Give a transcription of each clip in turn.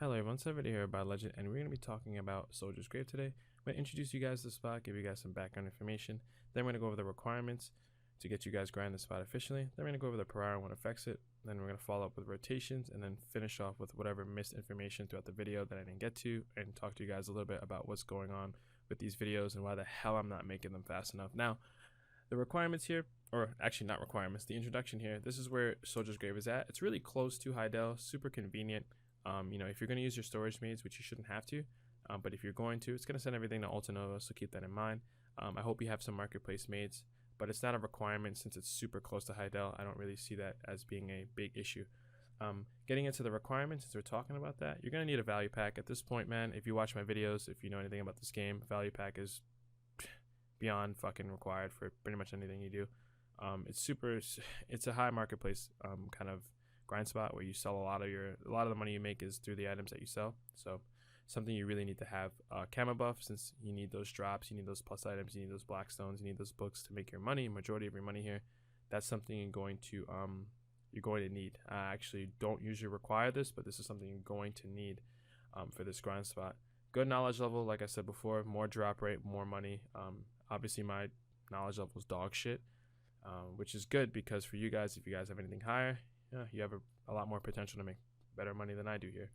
Hello everyone, it's video here by Legend, and we're going to be talking about Soldier's Grave today. I'm going to introduce you guys to the spot, give you guys some background information, then we're going to go over the requirements to get you guys grinding the spot efficiently, then we're going to go over the per hour and what affects it, then we're going to follow up with rotations, and then finish off with whatever missed information throughout the video that I didn't get to, and talk to you guys a little bit about what's going on with these videos and why the hell I'm not making them fast enough. Now, the requirements here, or actually not requirements, the introduction here, this is where Soldier's Grave is at. It's really close to Heidel, super convenient. If you're going to use your storage maids, which you shouldn't have to, but if you're going to, it's going to send everything to Altanova, so keep that in mind. I hope you have some marketplace maids, but it's not a requirement since it's super close to Heidel. I don't really see that as being a big issue. Getting into the requirements, since we're talking about that, you're going to need a value pack. At this point, man, if you watch my videos, if you know anything about this game, value pack is beyond fucking required for pretty much anything you do. It's a high marketplace kind of grind spot where you sell a lot of the money you make is through the items that you sell. So something you really need to have. Camo buff, since you need those drops, you need those plus items, you need those black stones, you need those books to make your money, majority of your money here. That's something you're going to need. I actually don't usually require this, but this is something you're going to need for this grind spot. Good knowledge level, like I said before, more drop rate, more money. Obviously my knowledge level is dog shit, which is good because for you guys, if you guys have anything higher, yeah, you have a lot more potential to make better money than I do here.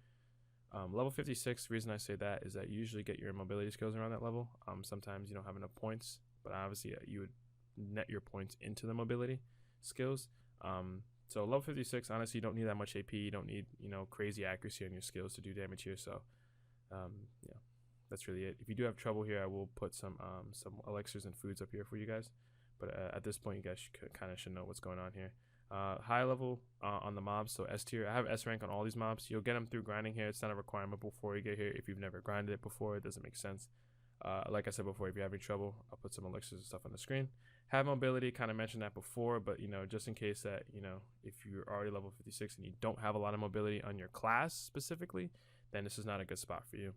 Level 56, the reason I say that is that you usually get your mobility skills around that level. Sometimes you don't have enough points, but obviously you would net your points into the mobility skills. So level 56, honestly, you don't need that much AP. You don't need, crazy accuracy on your skills to do damage here. So, yeah, that's really it. If you do have trouble here, I will put some elixirs and foods up here for you guys. But at this point, you guys should know what's going on here. High level on the mobs, so S tier. I have S rank on all these mobs. You'll get them through grinding here. It's not a requirement before you get here. If you've never grinded it before, it doesn't make sense. Like I said before, if you're having trouble, I'll put some elixirs and stuff on the screen. Have mobility, kind of mentioned that before, but just in case that if you're already level 56 and you don't have a lot of mobility on your class specifically, then this is not a good spot for you.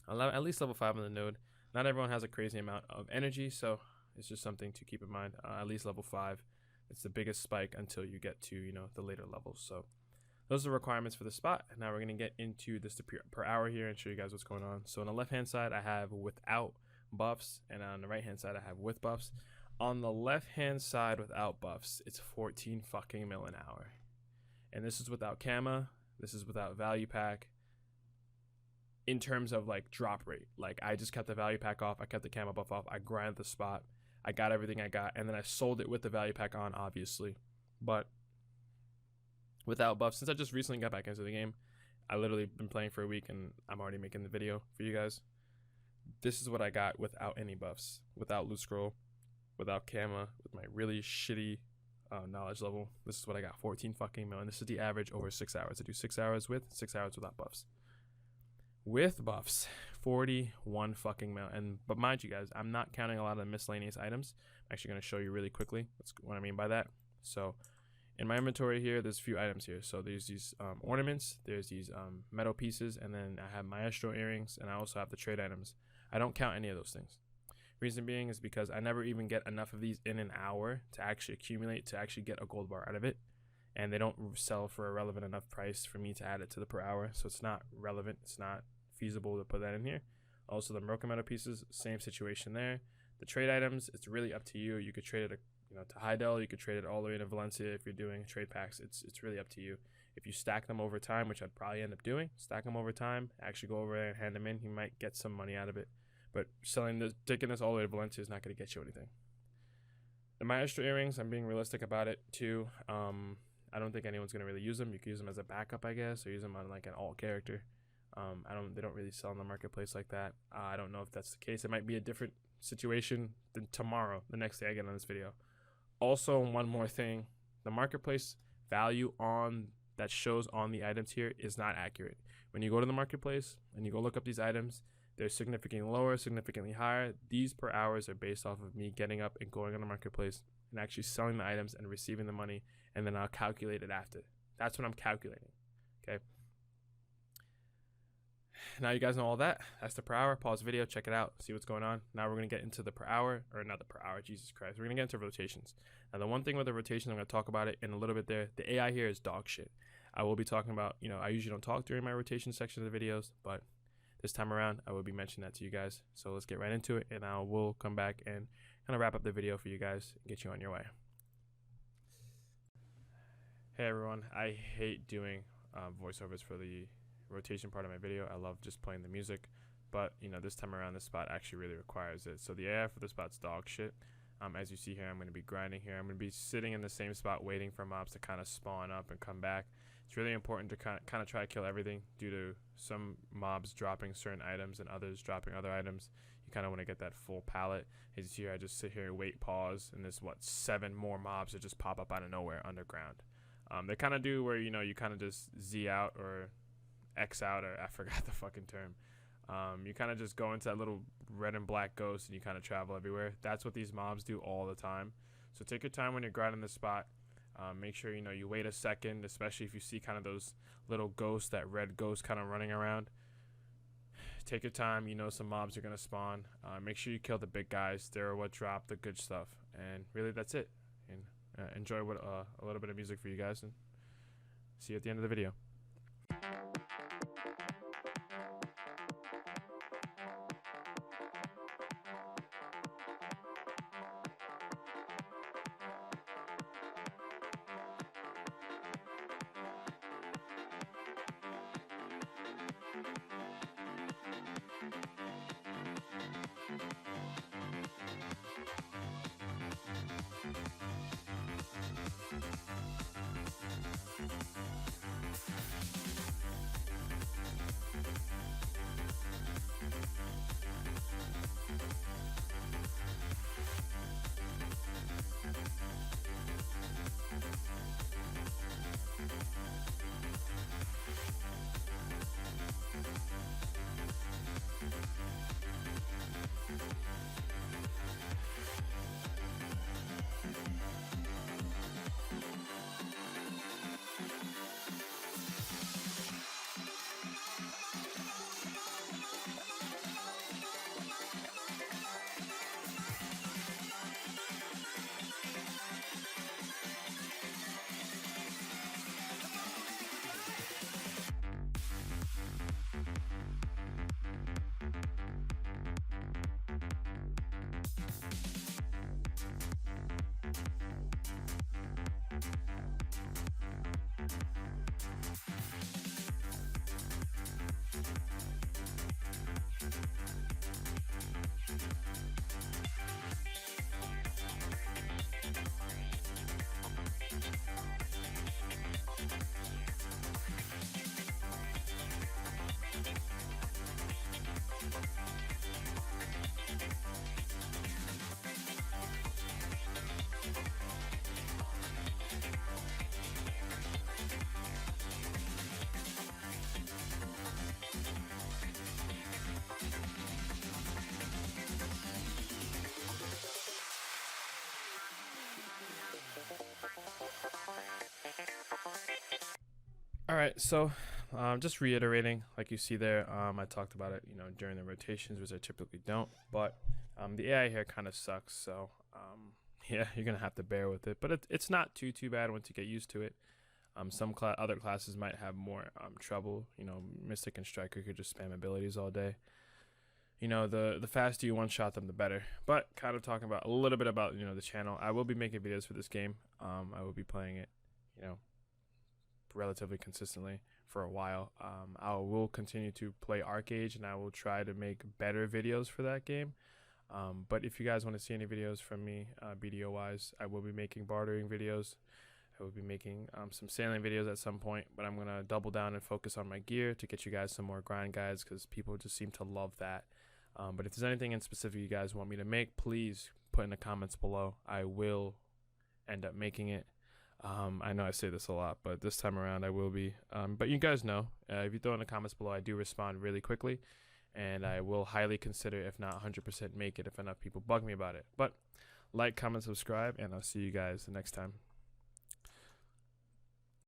At least level 5 on the node. Not everyone has a crazy amount of energy, so it's just something to keep in mind. At least level 5. It's the biggest spike until you get to the later levels. So those are the requirements for the spot. And now we're going to get into this per hour here and show you guys what's going on. So on the left hand side I have without buffs, and on the right hand side I have with buffs. On the left hand side without buffs, it's 14 fucking mil an hour, and this is without Kama, this is without value pack. In terms of like drop rate, like I just kept the value pack off, I kept the Kama buff off, I grinded the spot, I got everything I got, and then I sold it with the value pack on, obviously. But without buffs, since I just recently got back into the game, I literally been playing for a week and I'm already making the video for you guys. This is what I got without any buffs, without loot scroll, without Kama, with my really shitty knowledge level. This is what I got, 14 fucking mil, and this is the average over 6 hours. I do 6 hours with, 6 hours without buffs. With buffs, 41 fucking mil. But mind you guys, I'm not counting a lot of the miscellaneous items. I'm actually going to show you really quickly what I mean by that. So in my inventory here, there's a few items here. So there's these ornaments, there's these metal pieces, and then I have Maestro earrings, and I also have the trade items. I don't count any of those things. Reason being is because I never even get enough of these in an hour to actually accumulate, to actually get a gold bar out of it. And they don't sell for a relevant enough price for me to add it to the per hour. So it's not relevant, it's not feasible to put that in here. Also the broken metal pieces, same situation there. The trade items, it's really up to you. You could trade it to Heidel, you could trade it all the way to Valencia if you're doing trade packs. It's really up to you. If you stack them over time, which I'd probably end up doing, stack them over time, actually go over there and hand them in, you might get some money out of it. But taking this all the way to Valencia is not going to get you anything. The Maestro earrings, I'm being realistic about it too. I don't think anyone's going to really use them. You can use them as a backup, I guess, or use them on like an alt character. They don't really sell in the marketplace like that. I don't know if that's the case. It might be a different situation than tomorrow, the next day I get on this video. Also, one more thing, the marketplace value that shows on the items here is not accurate. When you go to the marketplace and you go look up these items, they're significantly lower, significantly higher. These per hours are based off of me getting up and going on the marketplace and actually selling the items and receiving the money, and then I'll calculate it after. That's what I'm calculating. Okay. Now you guys know all that. That's the per hour. Pause the video, check it out, see what's going on. Now we're going to get into the per hour, or not the per hour, Jesus Christ. We're going to get into rotations. Now the one thing with the rotations, I'm going to talk about it in a little bit there. The AI here is dog shit. I will be talking about, I usually don't talk during my rotation section of the videos, but this time around I will be mentioning that to you guys. So let's get right into it, and I will come back and kind of wrap up the video for you guys and get you on your way. Hey everyone, I hate doing voiceovers for the rotation part of my video. I love just playing the music, but this time around this spot actually really requires it. So the AI for the spot's dog shit. As you see here, I'm going to be grinding here. I'm going to be sitting in the same spot waiting for mobs to kind of spawn up and come back. It's really important to kind of try to kill everything due to some mobs dropping certain items and others dropping other items. You kind of want to get that full palette. As you see here, I just sit here and wait, pause, and there's 7 more mobs that just pop up out of nowhere underground. They kind of do where you kind of just Z out or X out, or I forgot the fucking term. You kind of just go into that little red and black ghost and you kind of travel everywhere. That's what these mobs do all the time. So take your time when you're grinding the spot. Make sure you wait a second, especially if you see kind of those little ghosts, that red ghost kind of running around. Take your time. Some mobs are going to spawn. Make sure you kill the big guys. They're what drop the good stuff. And really that's it. And enjoy a little bit of music for you guys, and see you at the end of the video. Alright, so just reiterating, like you see there, I talked about it, during the rotations, which I typically don't, but the AI here kind of sucks, so yeah, you're going to have to bear with it, but it's not too bad once you get used to it. Some other classes might have more trouble. Mystic and Striker could just spam abilities all day. The faster you one-shot them, the better. But kind of talking about a little bit about, the channel. I will be making videos for this game. I will be playing it, relatively consistently for a while. I will continue to play ArcheAge, and I will try to make better videos for that game. But if you guys want to see any videos from me, BDO-wise, I will be making bartering videos. I will be making some sailing videos at some point, but I'm going to double down and focus on my gear to get you guys some more grind guides, because people just seem to love that. But if there's anything in specific you guys want me to make, please put in the comments below. I will end up making it. I know I say this a lot, but this time around I will be. But you guys know, if you throw in the comments below, I do respond really quickly, and I will highly consider, if not 100%, make it if enough people bug me about it. But like, comment, subscribe, and I'll see you guys the next time.